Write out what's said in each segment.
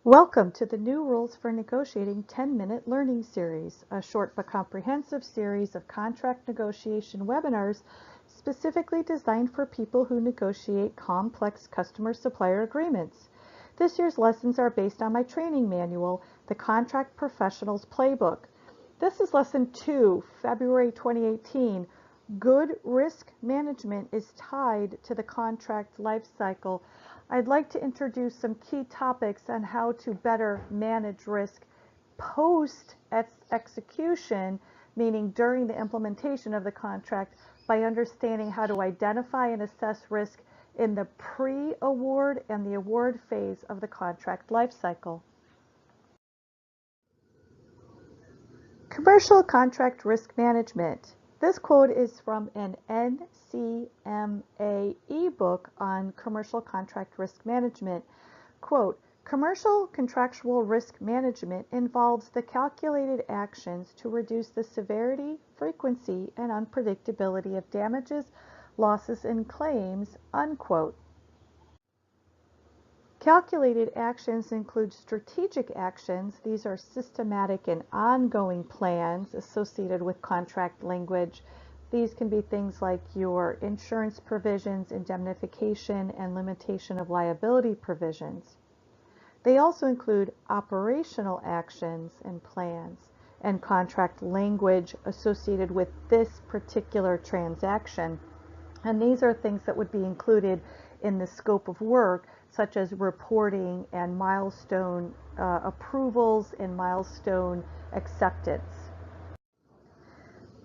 Welcome to the New Rules for Negotiating 10-Minute Learning Series, a short but comprehensive series of contract negotiation webinars specifically designed for people who negotiate complex customer-supplier agreements. This year's lessons are based on my training manual, The Contract Professional's Playbook. This is Lesson 2, February 2018. Good risk management is tied to the contract life cycle. I'd like to introduce some key topics on how to better manage risk post-execution, meaning during the implementation of the contract, by understanding how to identify and assess risk in the pre-award and the award phase of the contract life cycle. Commercial contract risk management. This quote is from an NCMA ebook on commercial contract risk management. Quote, commercial contractual risk management involves the calculated actions to reduce the severity, frequency, and unpredictability of damages, losses, and claims, unquote. Calculated actions include strategic actions. These are systematic and ongoing plans associated with contract language. These can be things like your insurance provisions, indemnification, and limitation of liability provisions. They also include operational actions and plans and contract language associated with this particular transaction. And these are things that would be included in the scope of work, such as reporting and milestone approvals and milestone acceptance.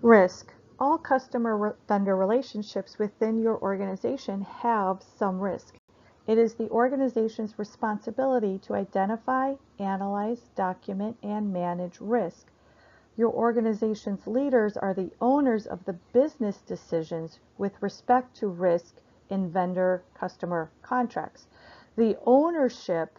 Risk. All customer-vendor relationships within your organization have some risk. It is the organization's responsibility to identify, analyze, document, and manage risk. Your organization's leaders are the owners of the business decisions with respect to risk in vendor-customer contracts. The ownership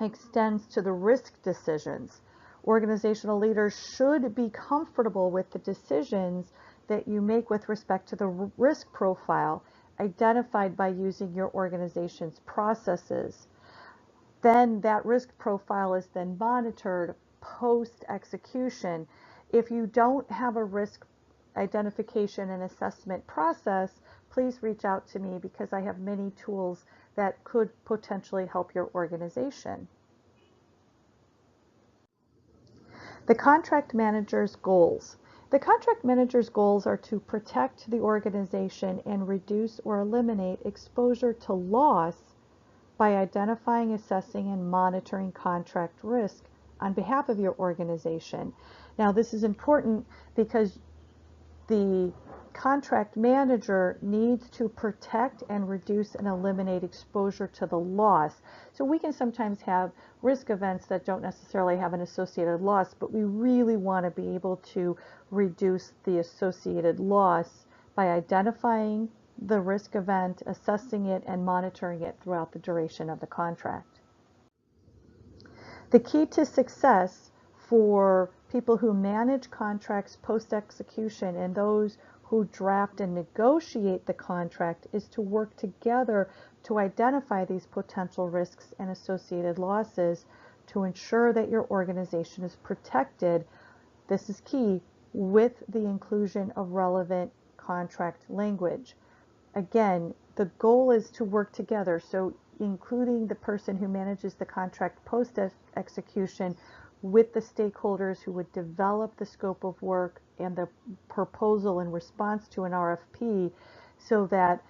extends to the risk decisions. Organizational leaders should be comfortable with the decisions that you make with respect to the risk profile identified by using your organization's processes. Then that risk profile is then monitored post-execution. If you don't have a risk identification and assessment process, please reach out to me because I have many tools that could potentially help your organization. The contract manager's goals. The contract manager's goals are to protect the organization and reduce or eliminate exposure to loss by identifying, assessing, and monitoring contract risk on behalf of your organization. Now, this is important because the contract manager needs to protect and reduce and eliminate exposure to the loss. So we can sometimes have risk events that don't necessarily have an associated loss, but we really want to be able to reduce the associated loss by identifying the risk event, assessing it, and monitoring it throughout the duration of the contract. The key to success for people who manage contracts post-execution and those who draft and negotiate the contract is to work together to identify these potential risks and associated losses to ensure that your organization is protected. This is key, with the inclusion of relevant contract language. Again, the goal is to work together, so including the person who manages the contract post-execution with the stakeholders who would develop the scope of work and the proposal in response to an RFP, so that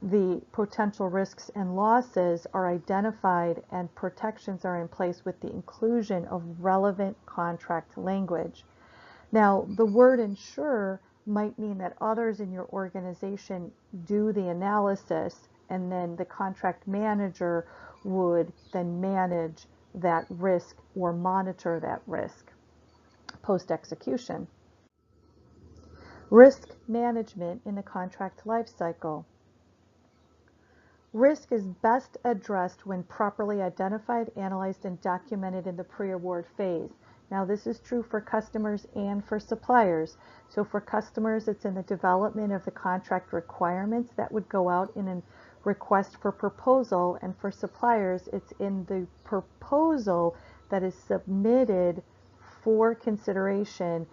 the potential risks and losses are identified and protections are in place with the inclusion of relevant contract language. Now, the word ensure might mean that others in your organization do the analysis, and then the contract manager would then manage that risk or monitor that risk post-execution. Risk management in the contract life cycle. Risk is best addressed when properly identified, analyzed, and documented in the pre-award phase. Now, this is true for customers and for suppliers. So for customers, it's in the development of the contract requirements that would go out in request for proposal, and for suppliers, it's in the proposal that is submitted for consideration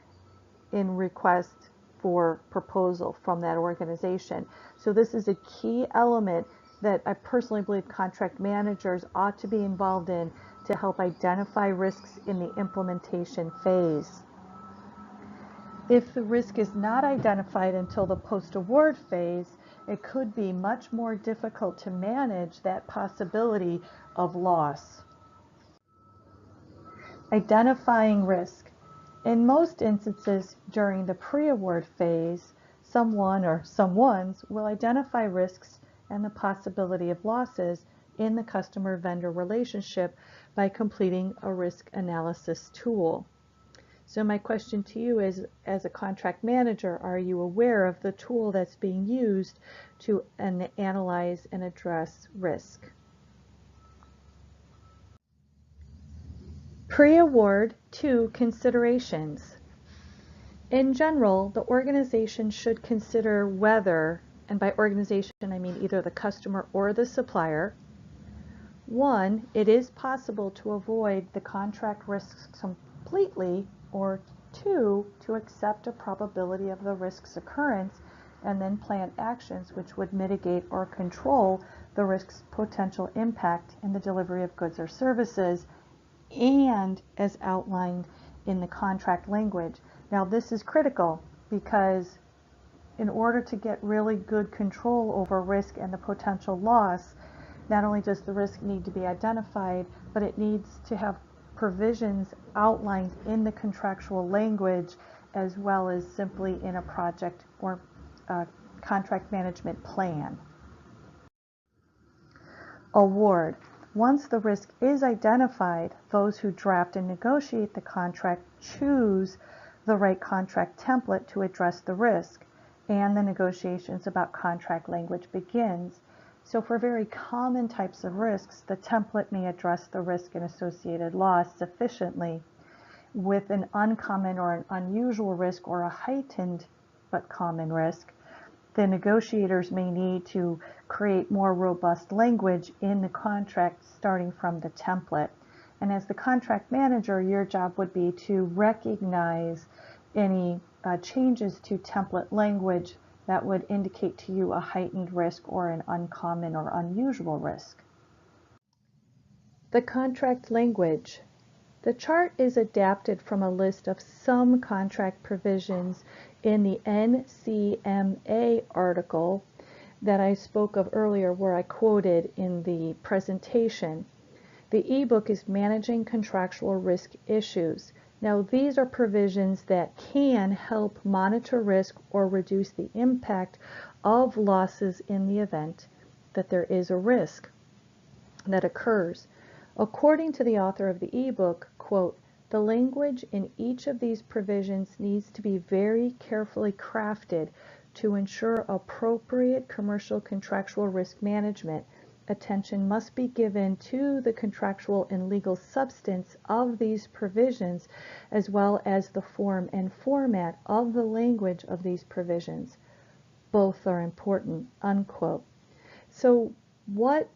in request for proposal from that organization. So this is a key element that I personally believe contract managers ought to be involved in to help identify risks in the implementation phase. If the risk is not identified until the post-award phase, it could be much more difficult to manage that possibility of loss. Identifying risk. In most instances during the pre-award phase, someone or someones will identify risks and the possibility of losses in the customer-vendor relationship by completing a risk analysis tool. So my question to you is, as a contract manager, are you aware of the tool that's being used to analyze and address risk? Pre-award 2 considerations. In general, the organization should consider whether, and by organization I mean either the customer or the supplier, 1, it is possible to avoid the contract risks completely, or 2, to accept a probability of the risk's occurrence and then plan actions which would mitigate or control the risk's potential impact in the delivery of goods or services, and as outlined in the contract language. Now this is critical because in order to get really good control over risk and the potential loss, not only does the risk need to be identified, but it needs to have provisions outlined in the contractual language as well as simply in a project or contract management plan. Award. Once the risk is identified, those who draft and negotiate the contract choose the right contract template to address the risk, and the negotiations about contract language begins. So for very common types of risks, the template may address the risk and associated loss sufficiently. With an uncommon or an unusual risk or a heightened but common risk, the negotiators may need to create more robust language in the contract starting from the template. And as the contract manager, your job would be to recognize any changes to template language that would indicate to you a heightened risk or an uncommon or unusual risk. The contract language. The chart is adapted from a list of some contract provisions in the NCMA article that I spoke of earlier, where I quoted in the presentation. The ebook is Managing Contractual Risk Issues. Now, these are provisions that can help monitor risk or reduce the impact of losses in the event that there is a risk that occurs. According to the author of the ebook, quote, the language in each of these provisions needs to be very carefully crafted to ensure appropriate commercial contractual risk management. Attention must be given to the contractual and legal substance of these provisions, as well as the form and format of the language of these provisions. Both are important, unquote. So what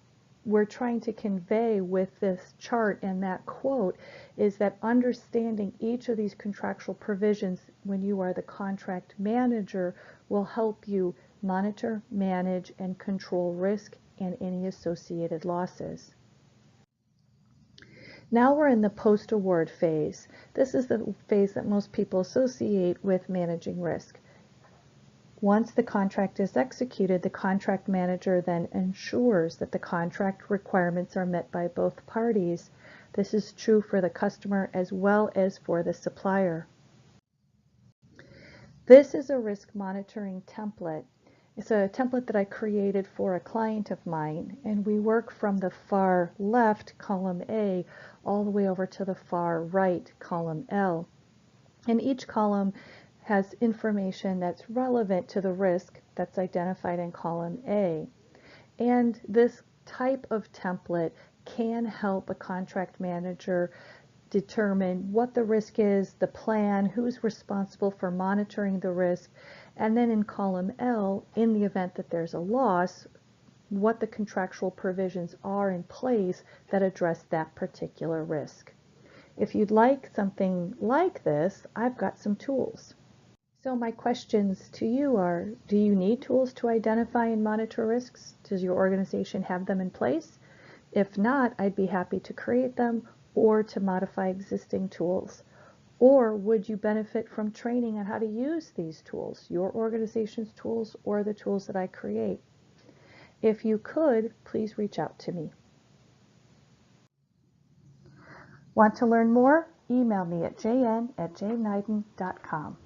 we're trying to convey with this chart and that quote is that understanding each of these contractual provisions when you are the contract manager will help you monitor, manage, and control risk and any associated losses. Now we're in the post-award phase. This is the phase that most people associate with managing risk. Once the contract is executed, the contract manager then ensures that the contract requirements are met by both parties. This is true for the customer as well as for the supplier. This is a risk monitoring template. It's a template that I created for a client of mine, and we work from the far left, column A, all the way over to the far right, column L. And each column has information that's relevant to the risk that's identified in column A. And this type of template can help a contract manager determine what the risk is, the plan, who's responsible for monitoring the risk, and then in column L, in the event that there's a loss, what the contractual provisions are in place that address that particular risk. If you'd like something like this, I've got some tools. So my questions to you are, do you need tools to identify and monitor risks? Does your organization have them in place? If not, I'd be happy to create them or to modify existing tools. Or would you benefit from training on how to use these tools, your organization's tools or the tools that I create? If you could, please reach out to me. Want to learn more? Email me at jn@jneiden.com.